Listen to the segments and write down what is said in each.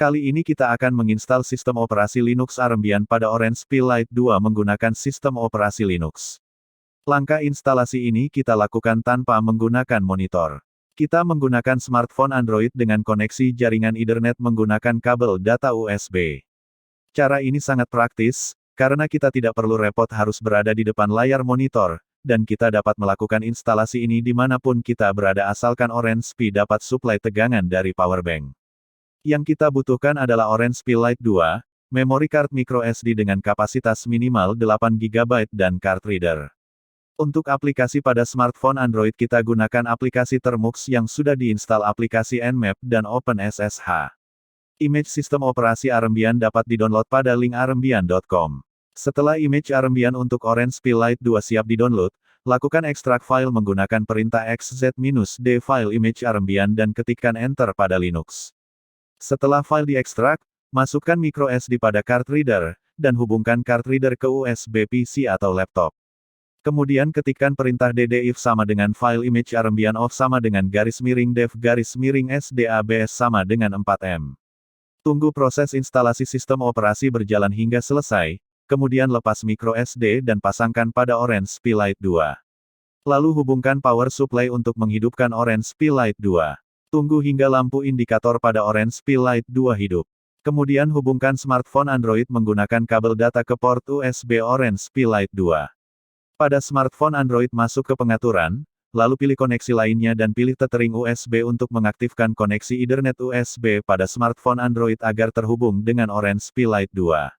Kali ini kita akan menginstal sistem operasi Linux Armbian pada Orange Pi Lite 2 menggunakan sistem operasi Linux. Langkah instalasi ini kita lakukan tanpa menggunakan monitor. Kita menggunakan smartphone Android dengan koneksi jaringan Ethernet menggunakan kabel data USB. Cara ini sangat praktis, karena kita tidak perlu repot harus berada di depan layar monitor, dan kita dapat melakukan instalasi ini dimanapun kita berada asalkan Orange Pi dapat suplai tegangan dari powerbank. Yang kita butuhkan adalah Orange Pi Lite 2, memori card microSD dengan kapasitas minimal 8 GB dan card reader. Untuk aplikasi pada smartphone Android kita gunakan aplikasi Termux yang sudah diinstal aplikasi Nmap dan OpenSSH. Image sistem operasi Armbian dapat didownload pada link armbian.com. Setelah image Armbian untuk Orange Pi Lite 2 siap didownload, lakukan ekstrak file menggunakan perintah xz-d file image Armbian dan ketikkan Enter pada Linux. Setelah file diekstrak, masukkan microSD pada card reader, dan hubungkan card reader ke USB PC atau laptop. Kemudian ketikkan perintah ddif sama dengan file image Armbian of sama dengan --dev --sdabs sama dengan 4m. Tunggu proses instalasi sistem operasi berjalan hingga selesai, kemudian lepas microSD dan pasangkan pada Orange Pi Lite 2. Lalu hubungkan power supply untuk menghidupkan Orange Pi Lite 2. Tunggu hingga lampu indikator pada Orange Pi Lite 2 hidup. Kemudian hubungkan smartphone Android menggunakan kabel data ke port USB Orange Pi Lite 2. Pada smartphone Android masuk ke pengaturan, lalu pilih koneksi lainnya dan pilih tethering USB untuk mengaktifkan koneksi Ethernet USB pada smartphone Android agar terhubung dengan Orange Pi Lite 2.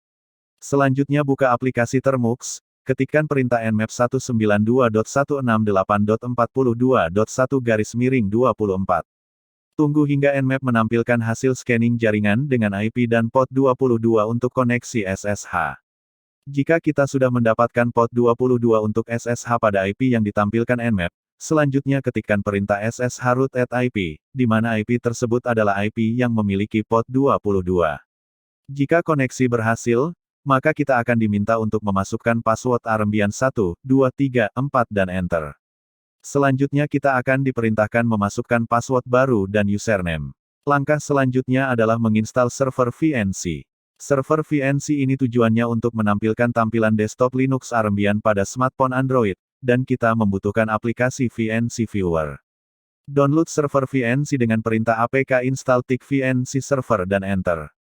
Selanjutnya buka aplikasi Termux, ketikkan perintah nmap 192.168.42.1/24. Tunggu hingga Nmap menampilkan hasil scanning jaringan dengan IP dan port 22 untuk koneksi SSH. Jika kita sudah mendapatkan port 22 untuk SSH pada IP yang ditampilkan Nmap, selanjutnya ketikkan perintah SSH root at IP, di mana IP tersebut adalah IP yang memiliki port 22. Jika koneksi berhasil, maka kita akan diminta untuk memasukkan password Armbian 1, 2, 3, 4 dan Enter. Selanjutnya kita akan diperintahkan memasukkan password baru dan username. Langkah selanjutnya adalah menginstal server VNC. Server VNC ini tujuannya untuk menampilkan tampilan desktop Linux Armbian pada smartphone Android, dan kita membutuhkan aplikasi VNC Viewer. Download server VNC dengan perintah apk install tik VNC server dan Enter.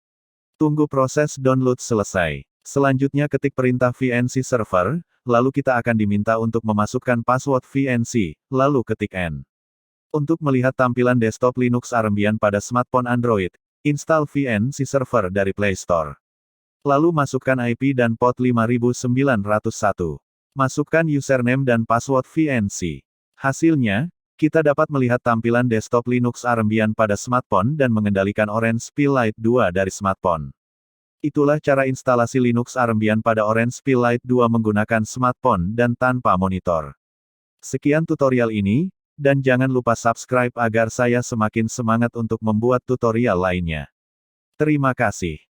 Tunggu proses download selesai. Selanjutnya ketik perintah VNC server, lalu kita akan diminta untuk memasukkan password VNC, lalu ketik N. Untuk melihat tampilan desktop Linux Armbian pada smartphone Android, install VNC server dari Play Store. Lalu masukkan IP dan port 5901. Masukkan username dan password VNC. Hasilnya, kita dapat melihat tampilan desktop Linux Armbian pada smartphone dan mengendalikan Orange Pi Lite 2 dari smartphone. Itulah cara instalasi Linux Armbian pada Orange Pi Lite 2 menggunakan smartphone dan tanpa monitor. Sekian tutorial ini, dan jangan lupa subscribe agar saya semakin semangat untuk membuat tutorial lainnya. Terima kasih.